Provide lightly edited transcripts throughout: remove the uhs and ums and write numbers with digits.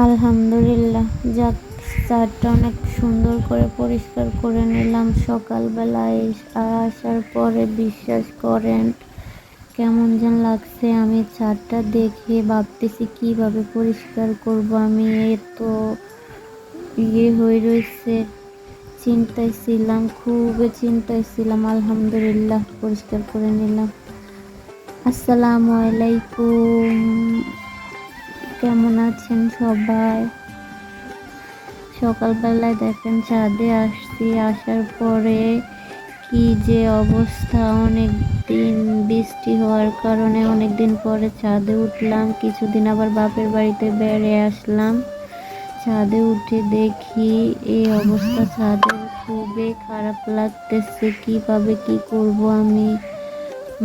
আলহামদুলিল্লাহ, যাক, ছাদটা অনেক সুন্দর করে পরিষ্কার করে নিলাম সকালবেলায়। আসার পরে বিশ্বাস করেন কেমন যেন লাগছে। আমি ছাদটা দেখে ভাবতেছি কিভাবে পরিষ্কার করব। আমি তো হয়ে রয়েছে, চিন্তায় ছিলাম, খুবই চিন্তায় ছিলাম। আলহামদুলিল্লাহ, পরিষ্কার করে নিলাম। আসসালামু আলাইকুম, কেমন আছেন সবাই? সকালবেলায় দেখেন ছাদে আসছি, আসার পরে কি যে অবস্থা। অনেক দিন বৃষ্টি হওয়ার কারণে অনেক দিন পরে ছাদে উঠলাম। কিছুদিন আবার বাপের বাড়িতে বেড়ে আসলাম। ছাদে উঠে দেখি এই অবস্থা, ছাদের খুবই খারাপ লাগতেছে। কিভাবে কি করব আমি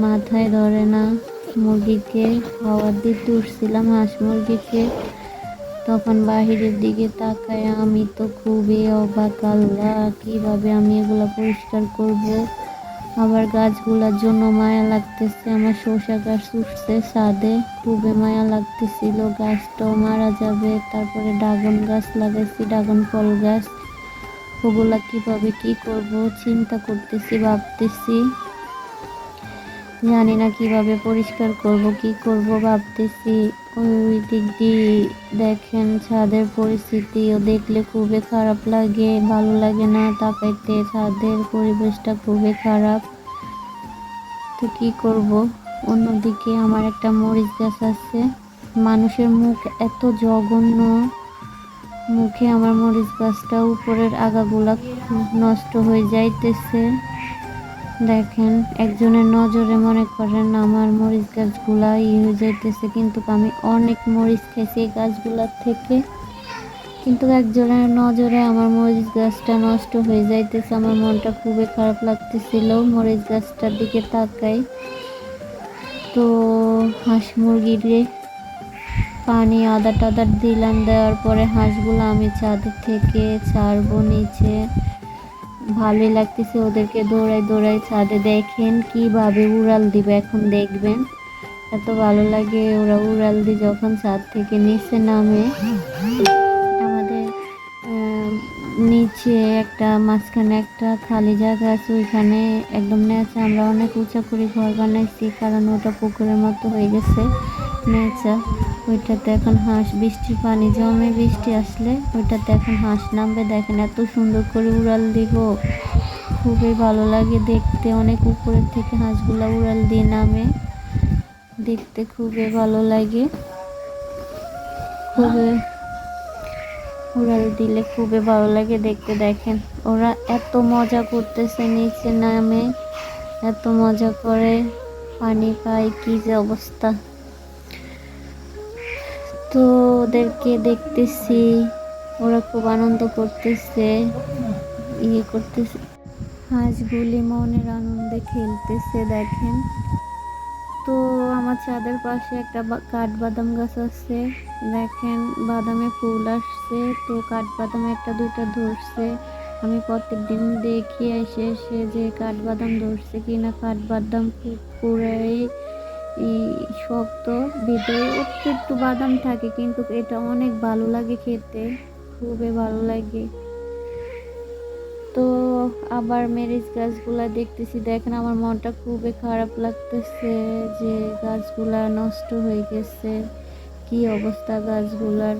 মাথায় ধরে না। মুরগিকে খাবার দিতে উঠছিলাম, হাঁস মুরগিকে, তখন বাহিরের দিকে তাকায় আমি তো খুবই অবাক। আল্লাহ, কিভাবে আমি এগুলো পরিষ্কার করব। আবার গাছগুলোর জন্য মায়া লাগতেছে। আমার শসা গাছ উঠছে ছাদে, খুবই মায়া লাগতেছিল, গাছটাও মারা যাবে। তারপরে ড্রাগন গাছ লাগাইছি, ড্রাগন ফল গাছ, ওগুলা কিভাবে কি করব চিন্তা করতেছি, ভাবতেছি। জানি না কিভাবে পরিষ্কার করব, কি করব ভাবতেছি। ওই দিক দিয়ে দেখেন ছাদের পরিস্থিতিও দেখলে খুবই খারাপ লাগে, ভালো লাগে না তাকাইতে। ছাদের পরিবেশটা খুবই খারাপ, তো কি করব। অন্যদিকে আমার একটা মরিচ গাছ আছে। মানুষের মুখ এত জঘন্য, মুখে আমার মরিচ গাছটা উপরের আগাগুলা নষ্ট হয়ে যাইতেছে। দেখেন, একজনের নজরে মনে করেন আমার মরিচ গাছগুলা হয়ে যাইতেছে, কিন্তু আমি অনেক মরিচ খেয়েছি এই গাছগুলার থেকে। কিন্তু একজনের নজরে আমার মরিচ গাছটা নষ্ট হয়ে যাইতেছে, আমার মনটা খুবই খারাপ লাগতেছিল মরিচ গাছটার দিকে তাকাই। তো হাঁস মুরগিরে পানি আদা টাদা দিলাম, দেওয়ার পরে হাঁসগুলো আমি ছাদের থেকে ছাড়বো নিচে। ভালোই লাগতেছে ওদেরকে দৌড়াই দৌড়াই ছাদে। দেখেন কিভাবে উড়াল দিবে, এখন দেখবেন এত ভালো লাগে ওরা উড়াল দিয়ে যখন ছাদ থেকে নিচে নামে। আমাদের নিচে একটা মাঝখানে একটা খালি জায়গা আছে, ওইখানে একদম নেচা আমরা অনেক উঁচা করে ঘর বানাইছি, কারণ ওটা পুকুরের মতো হয়ে গেছে নেচা। ওইটাতে এখন হাঁস, বৃষ্টির পানি জমে, বৃষ্টি আসলে ওইটাতে এখন হাঁস নামবে। দেখেন এত সুন্দর করে উড়াল দিব, খুবই ভালো লাগে দেখতে। অনেক উপরের থেকে হাঁসগুলা উড়াল দিয়ে নামে, দেখতে খুবই ভালো লাগে। খুবই উড়াল দিলে খুবই ভালো লাগে দেখতে। দেখেন ওরা এত মজা করতেছে নিচে নামে, এত মজা করে পানি পায়, কি যে অবস্থা। তো ওদেরকে দেখতেছি, ওরা খুব আনন্দ করতেছে, করতেছে। হাঁসগুলি মনের আনন্দে খেলতেছে দেখেন। তো আমার ছাদের পাশে একটা কাঠবাদাম গাছ আছে, দেখেন বাদামে ফুল আসছে। তো কাঠবাদাম একটা দুইটা ধরছে। আমি প্রত্যেক দিন দেখি এসে এসে যে কাঠবাদাম ধরছে কিনা। কাঠবাদাম পুরাই শক্ত, ভিতরে একটু একটু বাদাম থাকে, কিন্তু এটা অনেক ভালো লাগে খেতে, খুবই ভালো লাগে। তো আবার মরিচ গাছগুলা দেখতেছি, দেখেন আমার মনটা খুবই খারাপ লাগতেছে যে গাছগুলা নষ্ট হয়ে গেছে, কি অবস্থা গাছগুলার।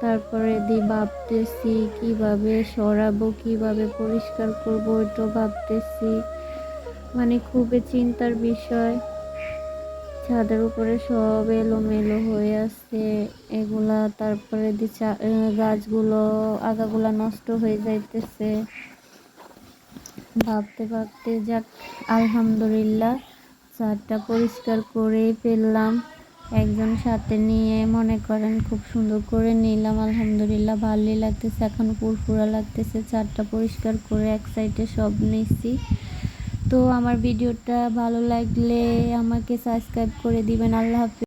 তারপরে ভাবতেছি কিভাবে সরাবো, কিভাবে পরিষ্কার করবো, ওইটাও ভাবতেছি। মানে খুবই চিন্তার বিষয়। ছাদের উপরে সব এলোমেলো হয়ে আছে এগুলা, তারপরে গাছগুলো আগাগুলা নষ্ট হয়ে যাইতেছে। ভাবতে ভাবতে যাক, আলহামদুলিল্লাহ, ছাদটা পরিষ্কার করেই ফেললাম। একজন সাথে নিয়ে মনে করেন খুব সুন্দর করে নিলাম। আলহামদুলিল্লাহ, ভালোই লাগতেছে, এখন ফুরফুরা লাগতেছে। ছাদটা পরিষ্কার করে এক সাইডে সব নিয়েছি। তো আমার ভিডিওটা ভালো লাগলে আমাকে সাবস্ক্রাইব করে দিবেন। আল্লাহ হাফেজ।